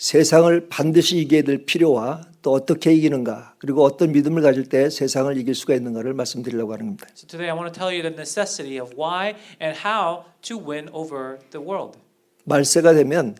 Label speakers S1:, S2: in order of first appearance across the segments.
S1: 세상을 반드시 이겨야 될 필요와 또 어떻게 이기는가 그리고 어떤 믿음을 가질 때 세상을 이길 수가 있는가를 말씀드리려고 하는 겁니다.
S2: So today I want to tell you the necessity of why and how to win over the world.
S1: 말세가 되면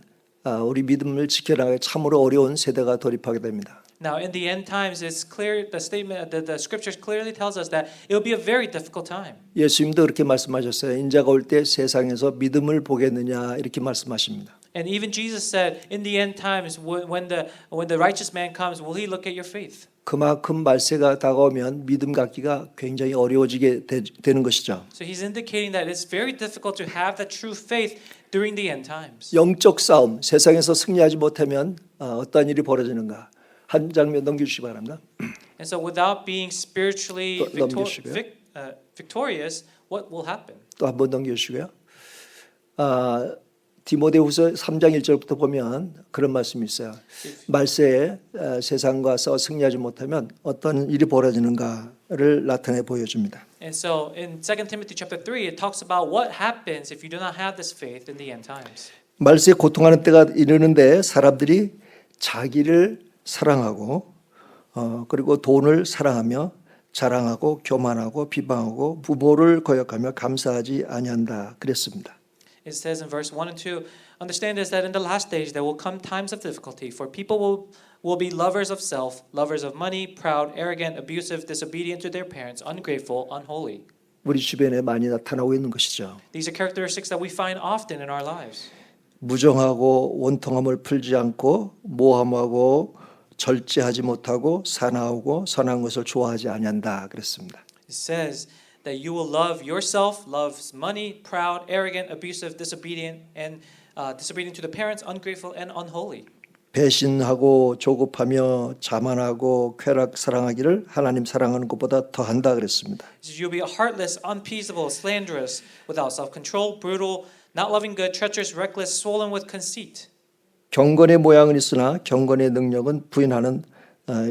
S1: 우리 믿음을 지켜나가기 참으로 어려운 세대가 돌입하게 됩니다.
S2: Now in the end times it's clear the statement the scriptures clearly tells us that it will be a very difficult time.
S1: 예수님도 그렇게 말씀하셨어요. 인자가 올 때 세상에서 믿음을 보겠느냐 이렇게 말씀하십니다.
S2: And even Jesus said in the end times when the righteous man comes will he look at your faith?
S1: 그만큼 말세가 다가오면 믿음 갖기가 굉장히 어려워지게 되는 것이죠.
S2: So he's indicating that it's very difficult to have that true faith during the end times.
S1: 영적 싸움, 세상에서 승리하지 못하면 어떤 일이 벌어지는가? 한 장면 넘겨주시기 바랍니다.
S2: And so without being spiritually
S1: 넘기시고요.
S2: victorious, what will happen?
S1: 또 한 번 넘겨주시고요. 디모데후서 3장 1절부터 보면 그런 말씀이 있어요. 말세에 세상과 싸워 승리하지 못하면 어떤 일이 벌어지는가를 나타내 보여줍니다.
S2: And so in 2 Timothy chapter 3 it talks about what happens if you do not have this faith in the end times.
S1: 말세에 고통하는 때가 이르는데 사람들이 자기를 사랑하고 그리고 돈을 사랑하며 자랑하고 교만하고 비방하고 부모를 거역하며 감사하지 아니한다 그랬습니다.
S2: It says in verse 1 and 2, understand this that in the last days there will come times of difficulty, for people will be lovers of self, lovers of money, proud, arrogant, abusive, disobedient to their parents, ungrateful, unholy.
S1: 우리 주변에 많이 나타나고 있는 것이죠.
S2: These are characteristics that we find often in our lives.
S1: 무정하고 원통함을 풀지 않고 모함하고 절제하지 못하고 사나우고 선한 것을 좋아하지 아니한다 그랬습니다.
S2: It says that you will love yourself, loves money, proud, arrogant, abusive, disobedient, and disobedient to the parents, ungrateful, and unholy.
S1: 배신하고 조급하며 자만하고 쾌락 사랑하기를 하나님 사랑하는 것보다 더한다 그랬습니다.
S2: You'll be heartless, unpeaceable, slanderous, without self-control, brutal, not loving good, treacherous, reckless, swollen with conceit.
S1: 경건의 모양은 있으나 경건의 능력은 부인하는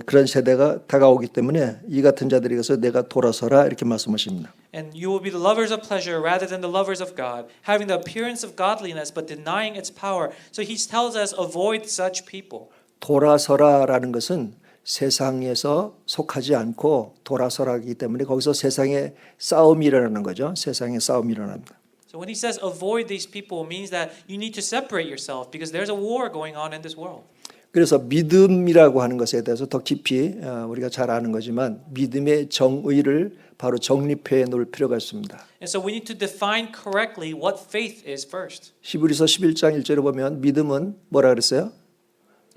S1: 그런 세대가 다가오기 때문에 이 같은 자들에게서 내가 돌아서라 이렇게 말씀하십니다.
S2: And you will be the lovers of pleasure rather than the lovers of God, having the appearance of godliness but denying its power. So he tells us avoid such people.
S1: 돌아서라라는 것은 세상에서 속하지 않고 돌아서라기 때문에 거기서 세상의 싸움이 일어나는 거죠. 세상의 싸움이 일어납니다.
S2: So when he says avoid these people, it means that you need to separate yourself because there's a war going on in this world.
S1: 그래서 믿음이라고 하는 것에 대해서 더 깊이 우리가 잘 아는 거지만 믿음의 정의를 바로 정립해 놓을 필요가 있습니다.
S2: And so we need to define correctly what faith is first.
S1: 히브리서 11장 1절에 보면 믿음은 뭐라 그랬어요?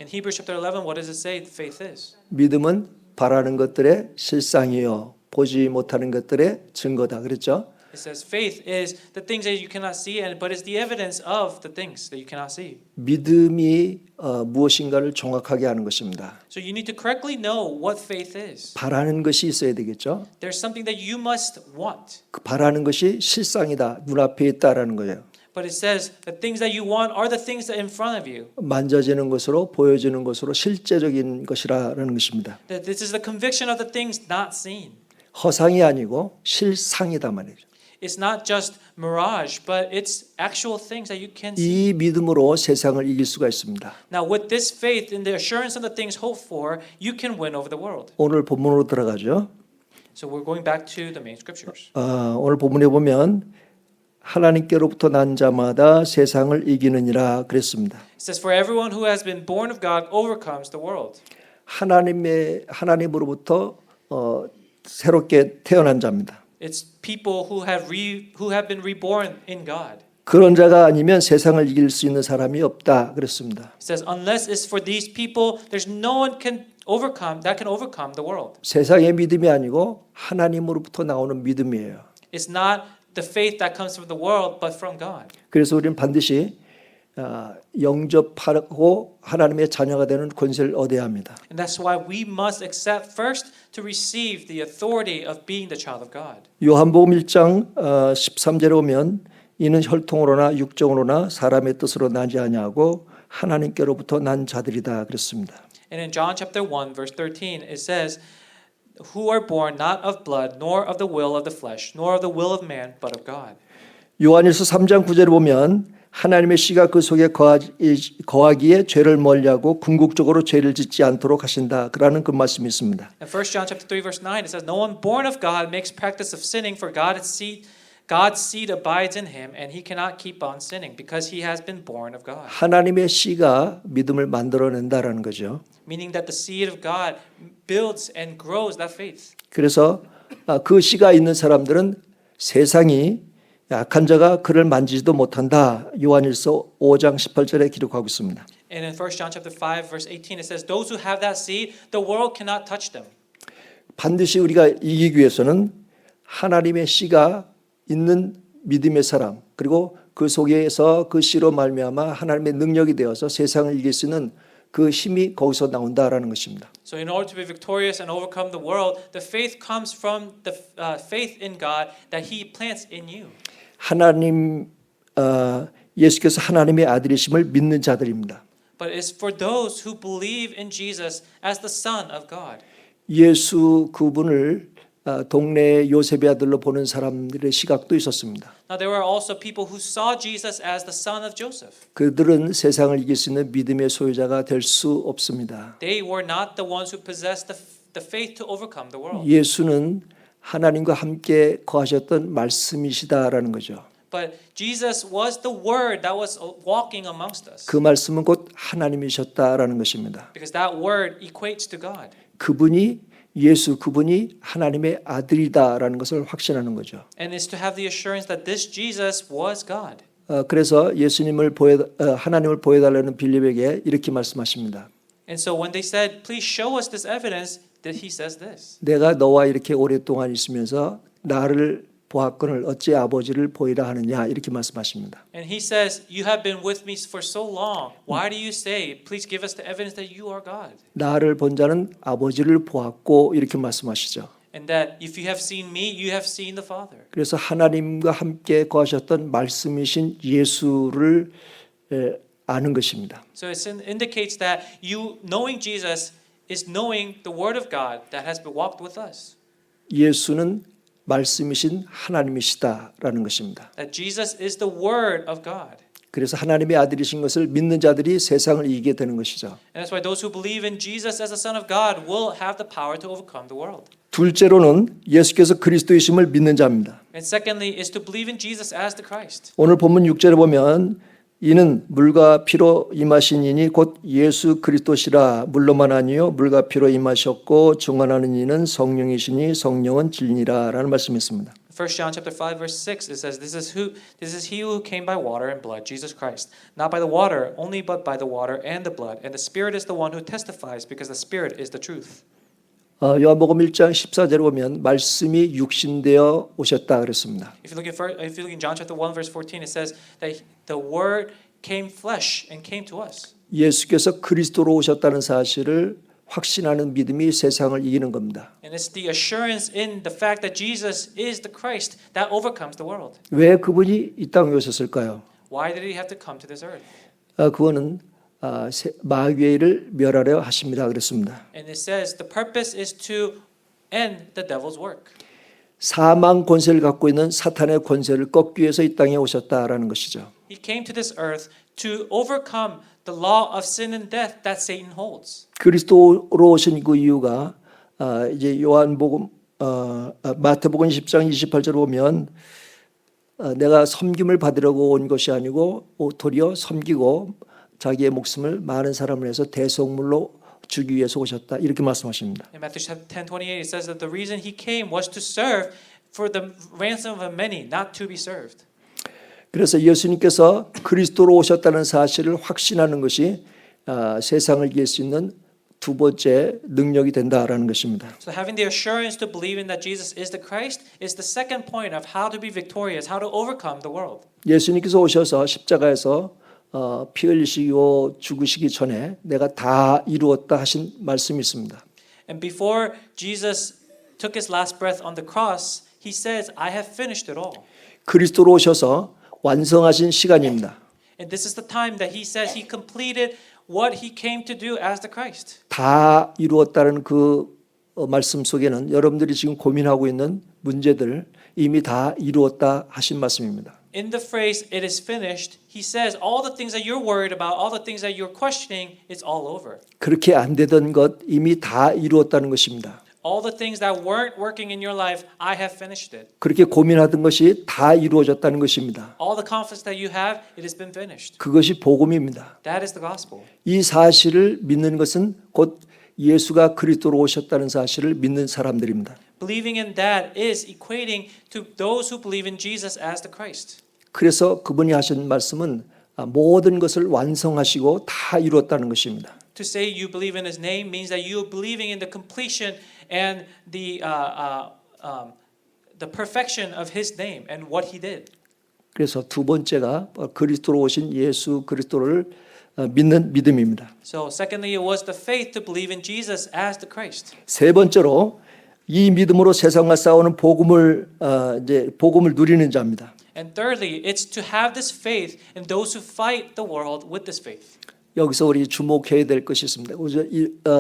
S2: In Hebrews chapter 11, what does it say faith is?
S1: 믿음은 바라는 것들의 실상이요 보지 못하는 것들의 증거다 그랬죠?
S2: It says faith is the things that you cannot see, but it's the evidence of the things that you cannot see.
S1: 믿음이 무엇인가를 정확하게 아는 것입니다.
S2: So you need to correctly know what faith is.
S1: 바라는 것이 있어야 되겠죠?
S2: There's something that you must want.
S1: 그 바라는 것이 실상이다, 눈앞에 있다라는 거예요.
S2: But it says the things that you want are the things that are in front of you.
S1: 만져지는 것으로 보여지는 것으로 실제적인 것이라는 것입니다.
S2: That this is the conviction of the things not seen.
S1: 허상이 아니고 실상이다 말이죠.
S2: It's not just mirage, but it's actual things that you can see.
S1: 이 믿음으로 세상을 이길 수가 있습니다.
S2: Now, with this faith in the assurance of the things hoped for, you can win over the world.
S1: 오늘 본문으로 들어가죠.
S2: So we're going back to the main scriptures.
S1: 오늘 본문에 보면 하나님께로부터 난 자마다 세상을 이기느니라 그랬습니다.
S2: It says, "For everyone who has been born of God overcomes the world."
S1: 하나님으로부터 새롭게 태어난 자입니다.
S2: It's people who have been reborn in God.
S1: 그런 자가 아니면 세상을 이길 수 있는 사람이 없다 그랬습니다.
S2: It says, "Unless it's for these people, there's no one can overcome the world."
S1: 세상의 믿음이 아니고 하나님으로부터 나오는 믿음이에요.
S2: It's not the faith that comes from the world, but from God.
S1: 그래서 우리는 반드시 영접하고 하나님의 자녀가 되는 권세를 얻어야 합니다.
S2: And that's why we must accept first to receive the authority of being the child of God.
S1: 요한복음 1장 13절에 보면 이는 혈통으로나 육정으로나 사람의 뜻으로 나지 아니하고 하나님께로부터 난 자들이다 그랬습니다.
S2: And in John chapter 1 verse 13 it says who are born not of blood nor of the will of the flesh nor of the will of man but of God.
S1: 요한일서 3장 9절에 보면 하나님의 씨가 그 속에 거하기에 죄를 멀리하고 궁극적으로 죄를 짓지 않도록 하신다. 그라는 그 말씀이 있습니다.
S2: In 1 John chapter 3 verse 9 it says no one born of God makes practice of sinning for God's seed abides in him and he cannot keep on sinning because he has been born of God.
S1: 하나님의 씨가 믿음을 만들어낸다라는 거죠.
S2: Meaning that the seed of God builds and grows that faith.
S1: 그래서 그 씨가 있는 사람들은 세상이 약한 자가 그를 만지지도 못한다. 요한일서 5장 18절에 기록하고 있습니다.
S2: And in 1 John chapter 5 verse 18 it says those who have that seed the world cannot touch them.
S1: 반드시 우리가 이기기 위해서는 하나님의 씨가 있는 믿음의 사람 그리고 그 속에서 그 씨로 말미암아 하나님의 능력이 되어서 세상을 이길 수 있는 그 힘이 거기서 나온다라는 것입니다.
S2: So in order to be victorious and overcome the world, the faith comes from the faith in God that He plants in you.
S1: 하나님 예수께서 하나님의 아들이심을 믿는 자들입니다.
S2: But it's for those who believe in Jesus as the Son of God.
S1: 예수 그분을 동네 요셉의 아들로 보는 사람들의 시각도 있었습니다.
S2: Now there were also people who saw Jesus as the son of Joseph.
S1: 그들은 세상을 이길 수 있는 믿음의 소유자가 될 수 없습니다.
S2: They were not the ones who possessed the faith to overcome the world.
S1: 예수는 하나님과 함께 거하셨던 말씀이시다라는 거죠.
S2: But Jesus was the word that was walking amongst us.
S1: 그 말씀은 곧 하나님이셨다라는 것입니다.
S2: Because that word equates to God.
S1: 그분이 하나님의 아들이다라는 것을 확신하는 거죠.
S2: And is to have the assurance that this Jesus was God.
S1: 그래서 하나님을 보여달라는 빌립에게 이렇게 말씀하십니다.
S2: And so when they said, "Please show us this evidence," that he says this.
S1: 내가 너와 이렇게 오랫동안 있으면서 나를 보았거늘 어찌 아버지를 보이라 하느냐 이렇게 말씀하십니다.
S2: And he says, "You have been with me for so long. Why do you say, please give us the evidence that you are God?"
S1: 나를 본 자는 아버지를 보았고 이렇게 말씀하시죠.
S2: And that if you have seen me, you have seen the Father.
S1: 그래서 하나님과 함께 거하셨던 말씀이신 예수를 아는 것입니다.
S2: So it indicates that you knowing Jesus is knowing the Word of God that has been walked with us.
S1: 예수는 말씀이신 하나님이시다라는 것입니다.
S2: That Jesus is the Word of God.
S1: 그래서 하나님의 아들이신 것을 믿는 자들이 세상을 이기게 되는 것이죠.
S2: And that's why those who believe in Jesus as the Son of God will have the power to overcome the world.
S1: 둘째로는 예수께서 그리스도이심을 믿는 자입니다.
S2: And secondly is to believe in Jesus as the Christ.
S1: 오늘 본문 6절에 보면 이는 물과 피로 임하신 이니 곧 예수 그리스도시라 물로만 아니요 물과 피로 임하셨고 증언하는 이는 성령이시니 성령은 진리라라는 말씀이 있습니다.
S2: 1 John chapter 5 verse 6 it says this is he who came by water and blood Jesus Christ not by the water only but by the water and the blood and the Spirit is the one who testifies because the Spirit is the truth.
S1: 요한복음 1장 14절에 보면 말씀이 육신되어 오셨다 그랬습니다.
S2: If you look in John chapter 1 verse 14 it says that the word came flesh and came to us.
S1: 예수께서 그리스도로 오셨다는 사실을 확신하는 믿음이 세상을 이기는 겁니다.
S2: And it's the assurance in the fact that Jesus is the Christ that overcomes the world.
S1: 왜 그분이 이 땅에 오셨을까요?
S2: Why did he have to come to this earth?
S1: 그거는 마귀를 멸하려 하십니다. 그랬습니다.
S2: And it says the purpose is to end the devil's work.
S1: 사망 권세를 갖고 있는 사탄의 권세를 꺾기 위해서 이 땅에 오셨다라는 것이죠.
S2: He came to this earth to overcome the law of sin and death that Satan holds.
S1: 그리스도로 오신 그 이유가 이제 요한복음 마태복음 10장 28절 보면 내가 섬김을 받으려고 온 것이 아니고 도리어 섬기고 자기의 목숨을 많은 사람을 위해서 대속물로 주기 위해서 오셨다 이렇게 말씀하십니다.
S2: In Matthew 10:28 it says that the reason he came was to serve for the ransom of many, not to be served.
S1: 그래서 예수님께서 그리스도로 오셨다는 사실을 확신하는 것이 세상을 이길 수 있는 두 번째 능력이 된다라는 것입니다.
S2: So having the assurance to believe in that Jesus is the Christ is the second point of how to be victorious, how to overcome the world.
S1: 예수님께서 오셔서 십자가에서 피 흘리시고 죽으시기 전에 내가 다 이루었다 하신 말씀이 있습니다.
S2: And before Jesus took his last breath on the cross, he says, "I have finished it all."
S1: 그리스도로 오셔서 완성하신 시간입니다.
S2: And this is the time that he says he completed what he came to do as the Christ.
S1: 다 이루었다는 그 말씀 속에는 여러분들이 지금 고민하고 있는 문제들 이미 다 이루었다 하신 말씀입니다.
S2: in the phrase "it is finished," he says all the things that you're worried about, all the things that you're questioning, it's all over.
S1: 그렇게 안 되던 것 이미 다 이루었다는 것입니다.
S2: All the things that weren't working in your life, I have finished it.
S1: 그렇게 고민하던 것이 다 이루어졌다는 것입니다.
S2: All the conflicts that you have, it has been finished.
S1: 그것이 복음입니다.
S2: That is the gospel.
S1: 이 사실을 믿는 것은 곧 예수가 그리스도로 오셨다는 사실을 믿는 사람들입니다.
S2: Believing in that is equating to those who believe in Jesus as the Christ.
S1: 그래서 그분이 하신 말씀은 모든 것을 완성하시고 다 이루었다는 것입니다.
S2: To say you believe in His name means that you are believing in the completion and the perfection of His name and what He did.
S1: 그래서 두 번째가 그리스도로 오신 예수 그리스도를 믿는 믿음입니다.
S2: So secondly, it was the faith to believe in Jesus as the Christ.
S1: 세 번째로 이 믿음으로 세상과 싸우는 복음을 누리는 자입니다.
S2: And thirdly, it's to have this faith in those who fight the world with this faith.
S1: 여기서 우리 주목해야 될 것이 있습니다.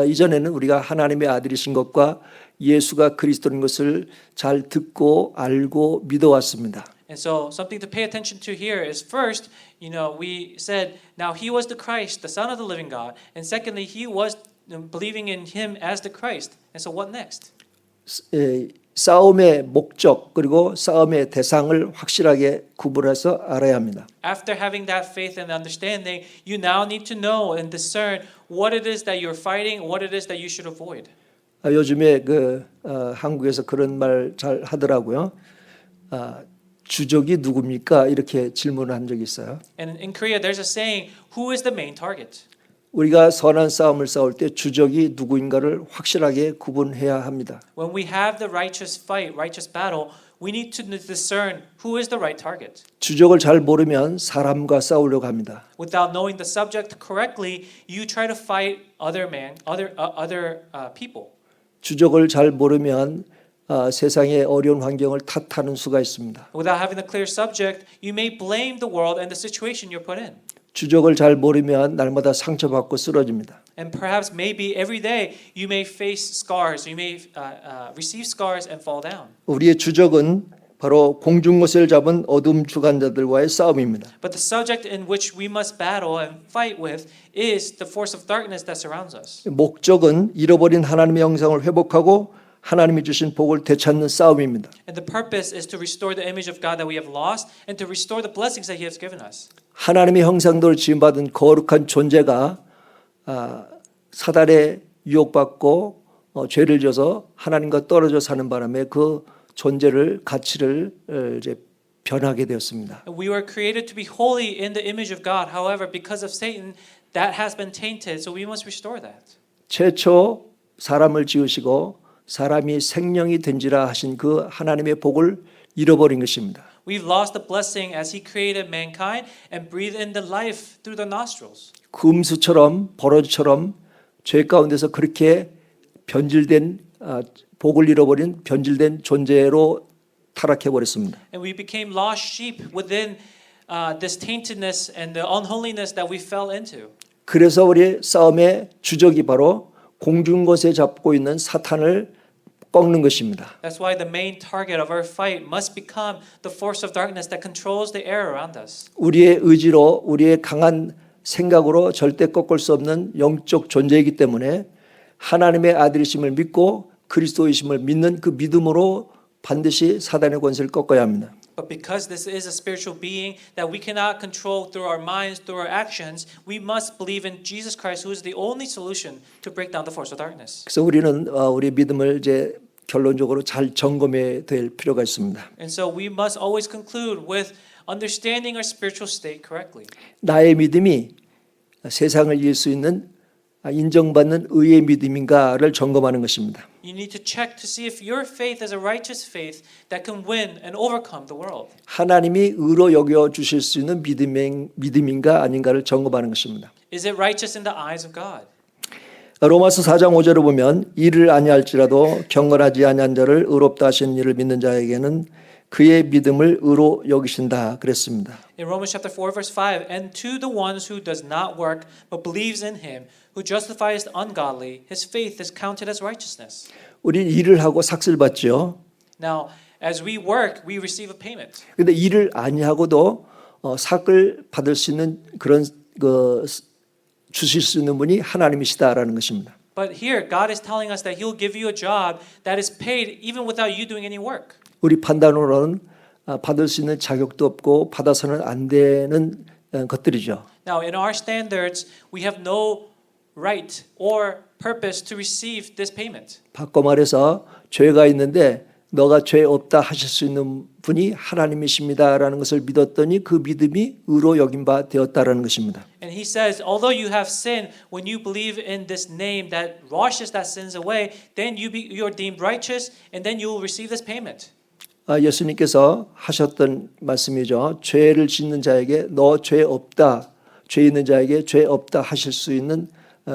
S1: 이전에는 우리가 하나님의 아들이신 것과 예수가 그리스도인 것을 잘 듣고 알고 믿어왔습니다.
S2: And so something to pay attention to here is first, we said, now He was the Christ, the Son of the living God. And secondly, He was believing in Him as the Christ. And so what next?
S1: 싸움의 목적 그리고 싸움의 대상을 확실하게 구분해서 알아야 합니다.
S2: After having that faith and understanding, you now need to know and discern what it is that you're fighting, what it is that you should avoid.
S1: 요즘에 한국에서 그런 말 잘 하더라고요. 주적이 누굽니까? 이렇게 질문을 한 적이 있어요.
S2: And in Korea, there's a saying, who is the main target?
S1: 우리가 선한 싸움을 싸울 때 주적이 누구인가를 확실하게 구분해야 합니다.
S2: When we have the righteous fight, righteous battle, we need to discern who is the right target.
S1: 주적을 잘 모르면 사람과 싸우려고 합니다.
S2: Without knowing the subject correctly, you try to fight other people.
S1: 주적을 잘 모르면 세상의 어려운 환경을 탓하는 수가 있습니다.
S2: Without having a clear subject, you may blame the world and the situation you're put in.
S1: 주적을 잘 모르면 날마다 상처받고 쓰러집니다.
S2: And perhaps maybe every day you may face scars, you may receive scars and fall down.
S1: 우리의 주적은 바로 공중것을 잡은 어둠 주관자들과의 싸움입니다.
S2: But the subject in which we must battle and fight with is the force of darkness that surrounds us.
S1: 목적은 잃어버린 하나님의 형상을 회복하고 하나님이 주신 복을 되찾는 싸움입니다.
S2: And the purpose is to restore the image of God that we have lost and to restore the blessings that He has given us.
S1: 하나님의 형상대로 지음받은 거룩한 존재가 사단에 유혹받고 죄를 져서 하나님과 떨어져 사는 바람에 그 존재를 가치를 이제 변하게 되었습니다.
S2: We were created to be holy in the image of God. However, because of Satan, that has been tainted. So we must restore that.
S1: 최초 사람을 지으시고 사람이 생명이 된지라 하신 그 하나님의 복을 잃어버린 것입니다.
S2: We've lost the blessing as He created mankind and breathed in the life through the nostrils.
S1: 금수처럼 버러지처럼 죄 가운데서 그렇게 변질된 복을 잃어버린 변질된 존재로 타락해 버렸습니다.
S2: And we became lost sheep within this taintedness and the unholiness that we fell into.
S1: 그래서 우리 싸움의 주적이 바로 공중것에 잡고 있는 사탄을 꺾는 것입니다.
S2: That's why the main target of our fight must become the force of darkness that controls the air around us.
S1: 우리의 의지로 우리의 강한 생각으로 절대 꺾을 수 없는 영적 존재이기 때문에 하나님의 아들이심을 믿고 그리스도이심을 믿는 그 믿음으로 반드시 사단의 권세를 꺾어야 합니다.
S2: But because this is a spiritual being that we cannot control through our minds, through our actions, we must believe in Jesus Christ, who is the only solution to break down the force of darkness.
S1: 그래서 우리는 우리 믿음을 이제 결론적으로 잘 점검해야 될 필요가 있습니다.
S2: And so we must always conclude with understanding our spiritual state correctly.
S1: 나의 믿음이 세상을 이길 수 있는 인정받는 의의 믿음인가를 점검하는 것입니다.
S2: You need to check to see if your faith is a righteous faith that can win and overcome the world.
S1: 하나님이 의로 여겨 주실 수 있는 믿음인가 아닌가를 점검하는 것입니다.
S2: Is it righteous in the eyes of God?
S1: 로마서 4장 5절을 보면 이를 아니할지라도 경건하지 아니한 자를 의롭다 하시는 이를 믿는 자에게는 그의 믿음을 의로 여기신다 그랬습니다.
S2: In Romans chapter 4 verse 5, and to the ones who does not work but believes in him who justifies the ungodly, his faith is counted as righteousness.
S1: 우리 일을 하고 삭슬 받죠.
S2: Now, As we work, we receive a payment.
S1: 근데 일을 아니하고도 삭을 받을 수 있는 그런 주실 수 있는 분이 하나님이시다라는 것입니다.
S2: But here, God is telling us that He'll give you a job that is paid even without you doing any work.
S1: 우리 판단으로는 받을 수 있는 자격도 없고 받아서는 안 되는 것들이죠.
S2: Now, in our standards, we have no right or purpose to receive this payment.
S1: 바꿔 말해서 죄가 있는데 너가 죄 없다 하실 수 있는 분이 하나님이십니다라는 것을 믿었더니 그 믿음이 의로 여긴 바 되었다라는 것입니다.
S2: And he says, although you have sinned, when you believe in this name that washes that sins away, then you are deemed righteous, and then you will receive this payment.
S1: 예수님께서 하셨던 말씀이죠. 죄를 짓는 자에게 너 죄 없다, 죄 있는 자에게 죄 없다 하실 수 있는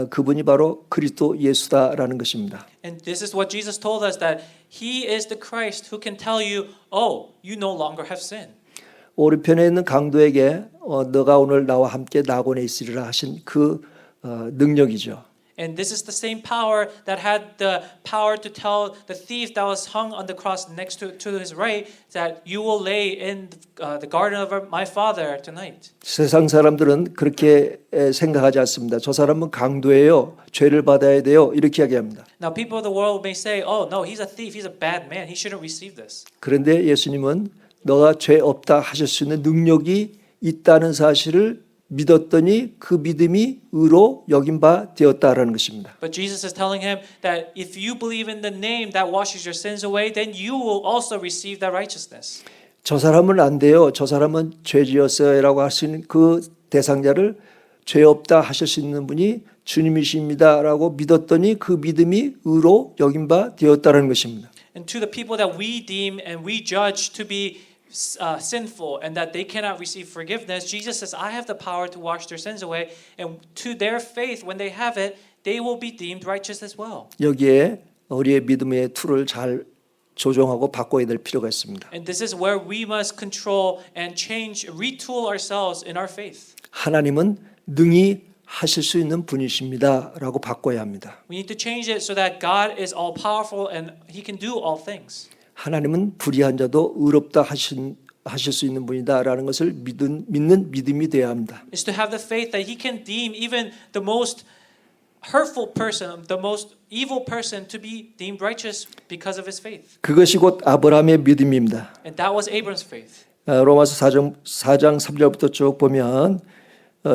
S1: 그분이 바로 그리스도 예수다라는 것입니다.
S2: And this is what Jesus told us, that He is the Christ who can tell you, oh, you no longer have sin.
S1: 오른편에 있는 강도에게 너가 오늘 나와 함께 낙원에 있으리라 하신 그 능력이죠.
S2: And this is the same power that had the power to tell the thief that was hung on the cross next to his right that you will lay in the garden of my Father tonight.
S1: 세상 사람들은 그렇게 생각하지 않습니다. 저 사람은 강도예요. 죄를 받아야 돼요. 이렇게 이야기합니다.
S2: Now people of the world may say, oh no, he's a thief, he's a bad man, he shouldn't receive this.
S1: 그런데 예수님은 너가 죄 없다 하실 수 있는 능력이 있다는 사실을 믿었더니 그 믿음이 의로 여긴 바 되었다라는 것입니다.
S2: But Jesus is telling him that if you believe in the name that washes your sins away, then you will also receive that righteousness.
S1: 저 사람은 안 돼요. 저 사람은 죄 지었어요라고 할 수 있는 그 대상자를 죄 없다 하실 수 있는 분이 주님이십니다라고 믿었더니 그 믿음이 의로 여긴 바 되었다라는 것입니다.
S2: And to the people that we deem and we judge to be sinful and that they cannot receive forgiveness, Jesus says, I have the power to wash their sins away. And to their faith, when they have it, they will be deemed righteous as well.
S1: 여기에 우리의 믿음의 툴을 잘 조정하고 바꿔야 될 필요가 있습니다.
S2: And this is where we must control and change, retool ourselves in our faith.
S1: 하나님은 능히 하실 수 있는 분이십니다라고 바꿔야 합니다.
S2: We need to change it so that God is all powerful and He can do all things.
S1: 하나님은 불의한 자도 의롭다 하실 수 있는 분이다라는 것을 믿는 믿음이 되어야 합니다.
S2: Is to have the faith that He can deem even the most hurtful person, the most evil person to be deemed righteous because of his faith.
S1: 그것이 곧 아브라함의 믿음입니다.
S2: And that was Abraham's faith.
S1: 로마서 4장 3절부터 쭉 보면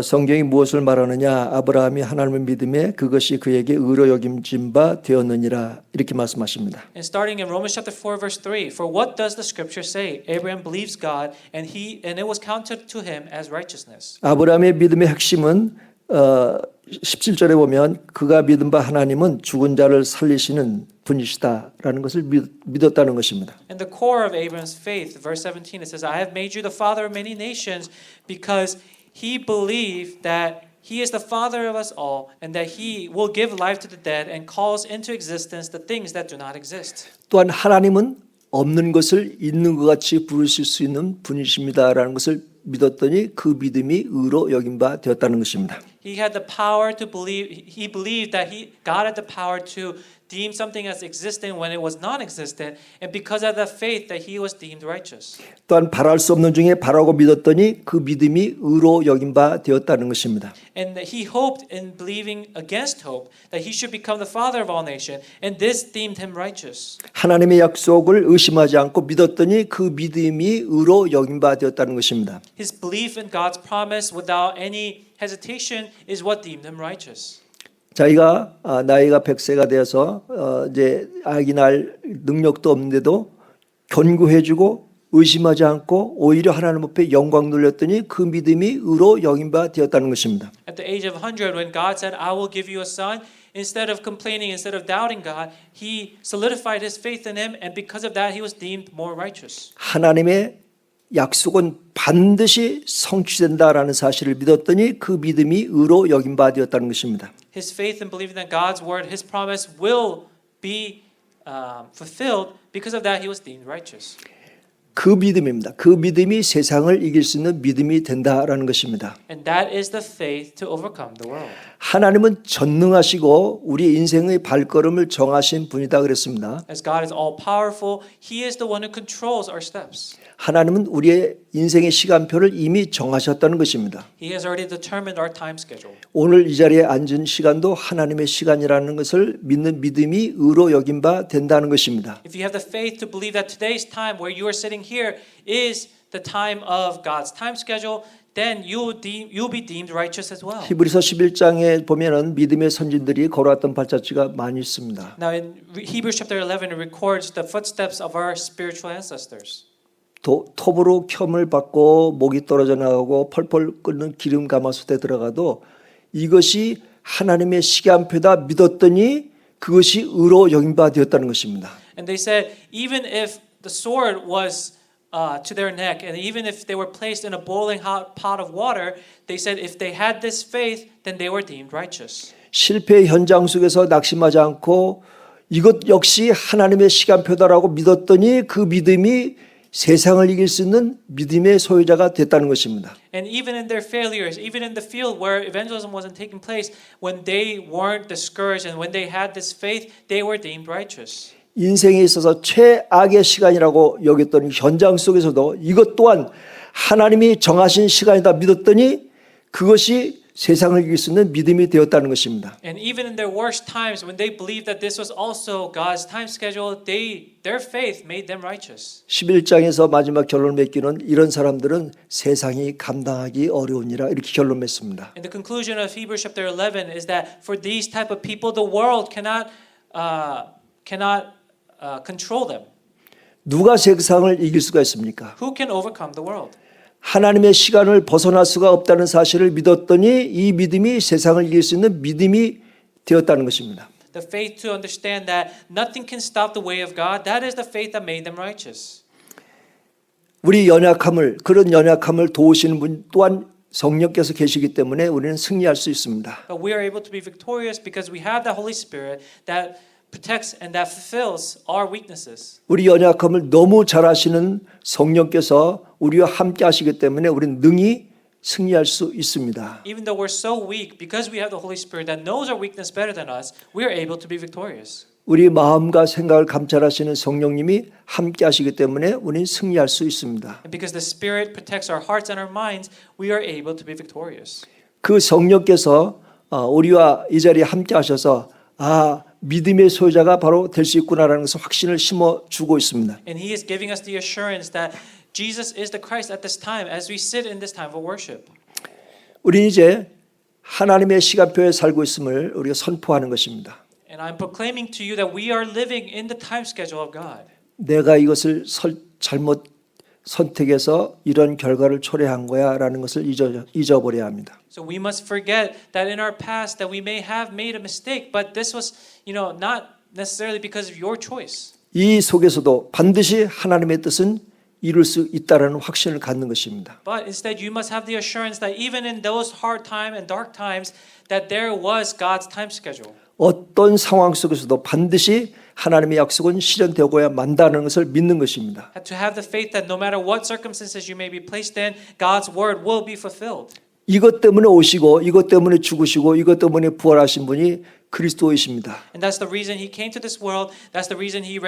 S1: 성경이 무엇을 말하느냐 아브라함이 하나님을 믿음에 그것이 그에게 의로 여김진 바 되었느니라 이렇게 말씀하십니다.
S2: And starting in Romans chapter 4 verse 3, for what does the scripture say? Abraham believes God and it was counted to him as righteousness.
S1: 아브라함의 믿음의 핵심은 17절에 보면 그가 믿은 바 하나님은 죽은 자를 살리시는 분이시다라는 것을 믿었다는 것입니다.
S2: And the core of Abraham's faith, verse 17, it says, I have made you the father of many nations because he believed that he is the father of us all and that he will give life to the dead and calls into existence the things that do not exist.
S1: 또한 하나님은 없는 것을 있는 것 같이 부르실 수 있는 분이십니다라는 것을 믿었더니 그 믿음이 의로 여긴 바 되었다는 것입니다.
S2: He had the power to believe. He believed that God had the power to deem something as existent when it was non-existent, and because of that faith, that he was deemed righteous.
S1: 또한 바랄 수 없는 중에 바라고 믿었더니 그 믿음이 의로 여긴 바 되었다는 것입니다.
S2: And he hoped in believing against hope that he should become the father of all nations, and this deemed him righteous.
S1: 하나님의 약속을 의심하지 않고 믿었더니 그 믿음이 의로 여긴 바 되었다는 것입니다.
S2: His belief in God's promise without any hesitation is what deemed him righteous.
S1: 자기가 나이가 100세가 되어서 이제 아기 낳을 능력도 없는데도 견고해지고 의심하지 않고 오히려 하나님 앞에 영광 돌렸더니 그 믿음이 의로 여긴 바 되었다는 것입니다.
S2: At the age of 100, when God said, I will give you a son, instead of complaining, instead of doubting God, he solidified his faith in him, and because of that, he was deemed more righteous.
S1: 하나님의 약속은 반드시 성취된다라는 사실을 믿었더니 그 믿음이 의로 여긴 바 되었다는 것입니다.
S2: His faith in believing that God's word, his promise will be fulfilled. Because of that, he was deemed righteous.
S1: 그 믿음입니다. 그 믿음이 세상을 이길 수 있는 믿음이 된다라는 것입니다.
S2: And that is the faith to overcome the world.
S1: 하나님은 전능하시고 우리 인생의 발걸음을 정하신 분이다 그랬습니다.
S2: As God is all powerful, He is the one who controls our steps.
S1: 하나님은 우리의 인생의 시간표를 이미 정하셨다는 것입니다.
S2: He has already determined our time schedule.
S1: 오늘 이 자리에 앉은 시간도 하나님의 시간이라는 것을 믿는 믿음이 의로 여긴 바 된다는 것입니다.
S2: If you have the faith to believe that today's time where you are sitting here is the time of God's time schedule, then you'll be deemed righteous as well.
S1: 히브리서 11장에 보면은 믿음의 선진들이 걸어왔던 발자취가 많이 있습니다.
S2: Now in Hebrews chapter 11 it records the footsteps of our spiritual ancestors.
S1: 톱으로 켬을 받고 목이 떨어져 나가고 펄펄 끓는 기름 가마솥에 들어가도 이것이 하나님의 시간표다 믿었더니 그것이 의로 여긴 바 되었다는 것입니다.
S2: And they said even if the sword was to their neck, and even if they were placed in a boiling hot pot of water, they said if they had this faith, then they were deemed righteous.
S1: 실패의 현장 속에서 낙심하지 않고 이것 역시 하나님의 시간표다라고 믿었더니 그 믿음이 세상을 이길 수 있는 믿음의 소유자가 됐다는 것입니다.
S2: And even in their failures, even in the field where evangelism wasn't taking place, when they weren't discouraged and when they had this faith, they were deemed righteous.
S1: 인생에 있어서 최악의 시간이라고 여겼던 현장 속에서도 이것 또한 하나님이 정하신 시간이다 믿었더니 그것이 세상을 이길 수 있는 믿음이 되었다는 것입니다.
S2: And even in their worst times, when they believed that this was also God's time schedule, their faith made them righteous.
S1: 11장에서 마지막 결론을 맺기는 이런 사람들은 세상이 감당하기 어려우니라 이렇게 결론 맺습니다.
S2: And the conclusion of Hebrews chapter 11 is that for these type of people, the world cannot control them.
S1: 누가 세상을 이길 수가 있습니까?
S2: Who can overcome the world?
S1: 하나님의 시간을 벗어날 수가 없다는 사실을 믿었더니 이 믿음이 세상을 이길 수 있는 믿음이 되었다는 것입니다.
S2: The faith to understand that nothing can stop the way of God, that is the faith that made them righteous.
S1: 우리 그런 연약함을 도우시는 분 또한 성령께서 계시기 때문에 우리는 승리할 수 있습니다.
S2: But we are able to be victorious because we have the Holy Spirit that protects and that fulfills our weaknesses.
S1: 우리 연약함을 너무 잘 아시는 성령께서 우리와 함께 하시기 때문에 우리는 능히 승리할 수 있습니다.
S2: Even though we're so weak, because we have the Holy Spirit that knows our weakness better than us, we are able to be victorious.
S1: 우리 마음과 생각을 감찰하시는 성령님이 함께 하시기 때문에 우리는 승리할 수 있습니다.
S2: And because the Spirit protects our hearts and our minds, we are able to be victorious.
S1: 그 성령께서 우리와 이 자리에 함께 하셔서 믿음의 소유자가 바로 될 수 있구나라는 것을 확신을 심어주고 있습니다.
S2: And He is giving us the assurance that Jesus is the Christ at this time as we sit in this time of worship.
S1: 우리는 이제 하나님의 시간표에 살고 있음을 우리가 선포하는 것입니다.
S2: And I'm proclaiming to you that we are living in the time schedule of God.
S1: 내가 이것을 잘못 선택해서 이런 결과를 초래한 거야라는 것을 잊어버려야 합니다.
S2: So we must forget that in our past that we may have made a mistake, but this was, not necessarily because of your choice.
S1: 이 속에서도 반드시 하나님의 뜻은 이룰 수 있다라는 확신을 갖는 것입니다.
S2: But instead you must have the assurance that even in those hard times and dark times that there was God's time schedule.
S1: 어떤 상황 속에서도 반드시 하나님의 약속은 실현되고야 만다는 것을 믿는 것입니다.
S2: To have the faith that no matter what circumstances you may be placed in, God's word will be fulfilled.
S1: 이것 때문에 오시고 이것 때문에 죽으시고 이것 때문에 부활하신 분이 그리스도이십니다.
S2: And that's the reason He came to this world. That's the reason He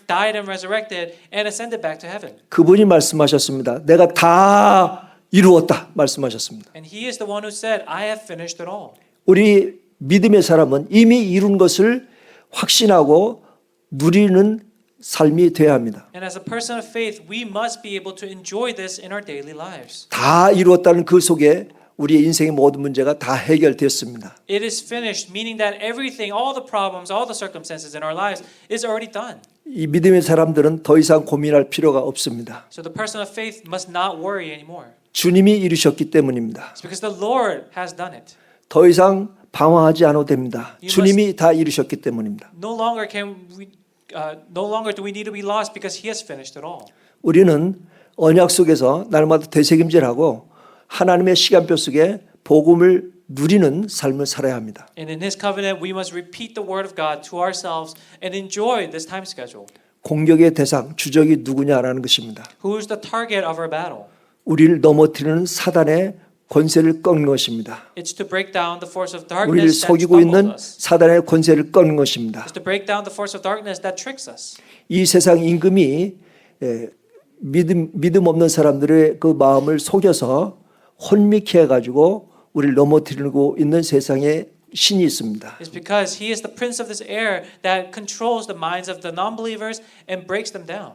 S2: died and resurrected and ascended back to heaven.
S1: 그분이 말씀하셨습니다. 내가 다 이루었다 말씀하셨습니다.
S2: And He is the one who said, I have finished it all.
S1: 우리 믿음의 사람은 이미 이룬 것을 확신하고 누리는 삶이 되어야 합니다.
S2: And as a person of faith, we must be able to enjoy this in our daily lives.
S1: 다 이루었다는 그 속에 우리의 인생의 모든 문제가 다 해결됐습니다.
S2: It is finished, meaning that everything, all the problems, all the circumstances in our lives is already done.
S1: 이 믿음의 사람들은 더 이상 고민할 필요가 없습니다.
S2: So the person of faith must not worry anymore.
S1: 주님이 이루셨기 때문입니다.
S2: It's because the Lord has done it.
S1: 더 이상 방황하지 않아도 됩니다. 주님이 다 이루셨기 때문입니다.
S2: No longer do we need to be lost because He has finished it all.
S1: 우리는 언약 속에서 날마다 되새김질하고 하나님의 시간표 속에 복음을 누리는 삶을 살아야 합니다.
S2: And in His covenant, we must repeat the word of God to ourselves and enjoy this time schedule.
S1: 공격의 대상, 주적이 누구냐라는 것입니다.
S2: Who is the target of our battle?
S1: 우리를 넘어뜨리는 사단의 권세를 꺾는 것입니다.
S2: It's to break down the force of
S1: 우리를
S2: darkness that
S1: 속이고
S2: stumbles
S1: 있는
S2: us.
S1: 사단의 권세를 꺾는 것입니다.
S2: It's to break down the force of darkness that tricks us.
S1: 이 세상 임금이 믿음 없는 사람들의 그 마음을 속여서 혼미케 해가지고 우리를 넘어뜨리고 있는 세상에 신이 있습니다.
S2: It's because he is the prince of this air that controls the minds of the non-believers and breaks them down.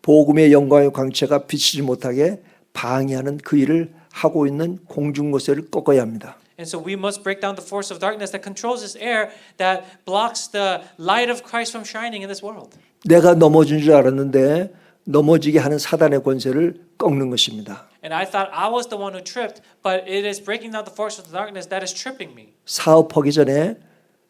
S1: 복음의 영광의 광채가 비치지 못하게 방해하는 그 일을 하고 있는 공중고세를 꺾어야 합니다.
S2: And so we must break down the force of darkness that controls this air that blocks the light of Christ from shining in this world.
S1: 내가 넘어진 줄 알았는데 넘어지게 하는 사단의 권세를 꺾는 것입니다.
S2: And I thought I was the one who tripped, but it is breaking down the force of the darkness that is tripping me.
S1: 사업하기 전에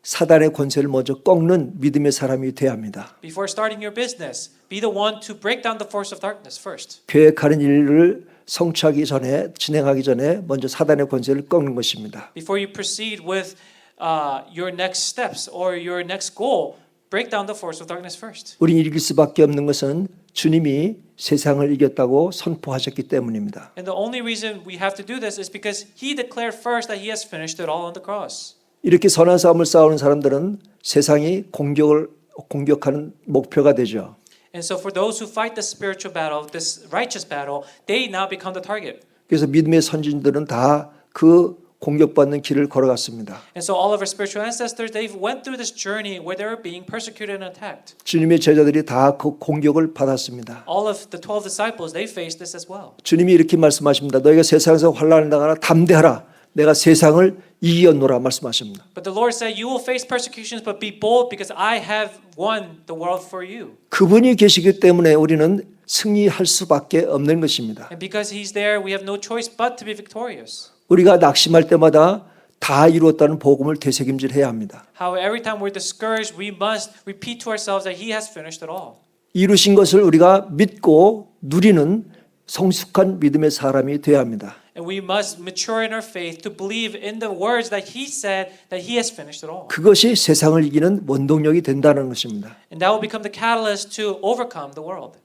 S1: 사단의 권세를 먼저 꺾는 믿음의 사람이 되어야 합니다.
S2: Before starting your business, be the one to break down the force of darkness first.
S1: 계획하는 일을 성취하기 전에 진행하기 전에 먼저 사단의 권세를 꺾는 것입니다.
S2: Before you proceed with your next steps or your next goal, break down the force of darkness first.
S1: 우린 이길 수밖에 없는 것은 주님이 세상을 이겼다고 선포하셨기 때문입니다.
S2: And the only reason we have to do this is because he declared first that he has finished it all on the cross.
S1: 이렇게 선한 싸움을 싸우는 사람들은 세상이 공격하는 목표가 되죠.
S2: And so for those who fight the spiritual battle, this righteous battle, they now become the target.
S1: 그래서 믿음의 선진들은 다 그 공격받는 길을 걸어갔습니다.
S2: And so all of our spiritual ancestors, they went through this journey where they were being persecuted and attacked.
S1: 주님의 제자들이 다 그 공격을 받았습니다.
S2: All of the 12 disciples, they faced this as well.
S1: 주님이 이렇게 말씀하십니다. 너희가 세상에서 환난을 당하나 담대하라. 내가 세상을 이겼노라 말씀하십니다.
S2: But the Lord said, you will face persecutions, but be bold because I have won the world for you.
S1: 그분이 계시기 때문에 우리는 승리할 수밖에 없는 것입니다.
S2: And because He's there, we have no choice but to be victorious.
S1: 우리가 낙심할 때마다 다 이루었다는 복음을 되새김질해야 합니다.
S2: However, every time we're discouraged, we must repeat to ourselves that He has finished it all.
S1: 이루신 것을 우리가 믿고 누리는 성숙한 믿음의 사람이 되어야 합니다.
S2: And we must mature in our faith to believe in the words that He said that He has finished it all.
S1: 그것이 세상을 이기는 원동력이 된다는 것입니다.
S2: And that will become the catalyst to overcome the world.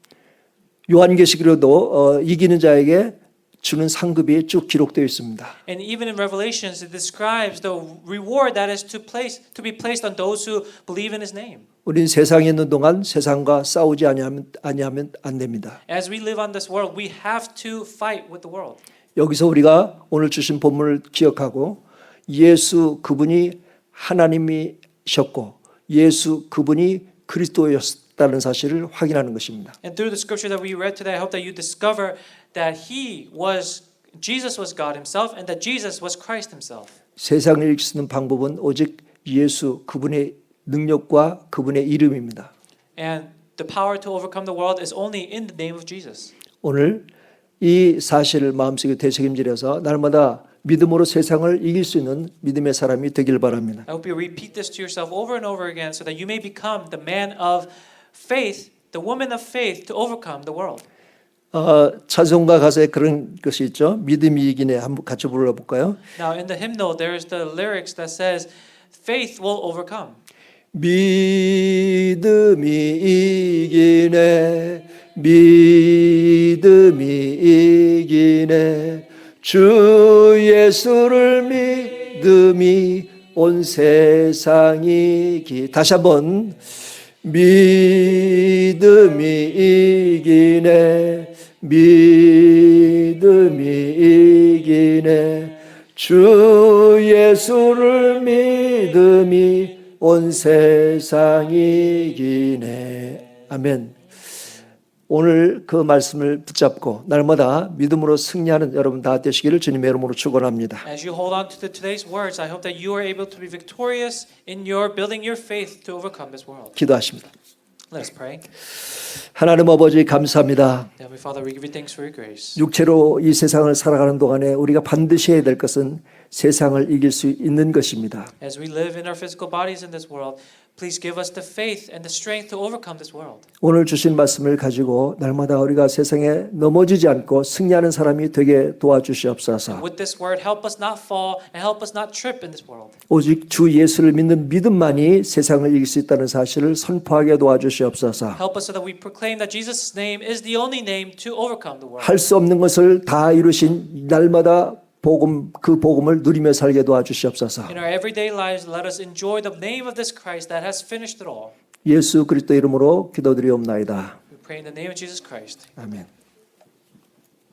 S1: 요한계시록에도 이기는 자에게 주는 상급이 쭉 기록되어 있습니다.
S2: And even in Revelations, it describes the reward that is to be placed on those who believe in His name.
S1: 우린 세상에 있는 동안 세상과 싸우지 아니하면 안 됩니다.
S2: As we live on this world, we have to fight with the world.
S1: 여기서 우리가 오늘 주신 본문을 기억하고 예수 그분이 하나님이셨고 예수 그분이 그리스도였다는 사실을 확인하는 것입니다.
S2: And through the scripture that we read today, I hope that you discover that Jesus was God Himself and that Jesus was Christ Himself.
S1: 세상을 이길 수 있는 방법은 오직 예수 그분의 능력과 그분의 이름입니다.
S2: And the power to overcome the world is only in the name of Jesus.
S1: 오늘 이 사실을 마음속에 되새김질해서 날마다 믿음으로 세상을 이길 수 있는 믿음의 사람이 되길 바랍니다.
S2: I hope you repeat this to yourself over and over again so that you may become the man of faith, the woman of faith to overcome the world.
S1: 찬송가 가사에 그런 것이 있죠. 믿음이 이기네. 한번 같이 불러볼까요?
S2: Now in the hymnal there is the lyrics that says faith will overcome.
S1: 믿음이 이기네. 믿음이 이기네. 주 예수를 믿음이 온 세상이 다시 한번 믿음이 이기네. 믿음이 이기네. 주 예수를 믿음이 온 세상이 이기네. 아멘. 오늘 그 말씀을 붙잡고 날마다 믿음으로 승리하는 여러분 다 되시기를 주님의 이름으로 축원합니다.
S2: As you hold on to today's words, I hope that you are able to be victorious in your building your faith to overcome this world.
S1: 기도하십니다.
S2: Let us pray.
S1: 하나님 아버지 감사합니다.
S2: Heavenly Father, we give you thanks for your grace.
S1: 육체로 이 세상을 살아가는 동안에 우리가 반드시 해야 될 것은 세상을 이길 수 있는 것입니다.
S2: As we live in our physical bodies in this world, please give us the faith and the strength to overcome this world.
S1: 오늘 주신 말씀을 가지고 날마다 우리가 세상에 넘어지지 않고 승리하는 사람이 되게 도와주시옵소서.
S2: With this word, help us not fall and help us not trip in this world.
S1: 오직 주 예수를 믿는 믿음만이 세상을 이길 수 있다는 사실을 선포하게 도와주시옵소서.
S2: Help us so that we proclaim that Jesus' name is the only name to overcome the world.
S1: 할 수 없는 것을 다 이루신 날마다 그 복음을 누리며 살게 도와주시옵소서.
S2: In our everyday lives, let us enjoy the name of this Christ that has finished it all.
S1: 예수 그리스도 이름으로 기도드리옵나이다.
S2: We pray in the name of Jesus Christ.
S1: 아멘.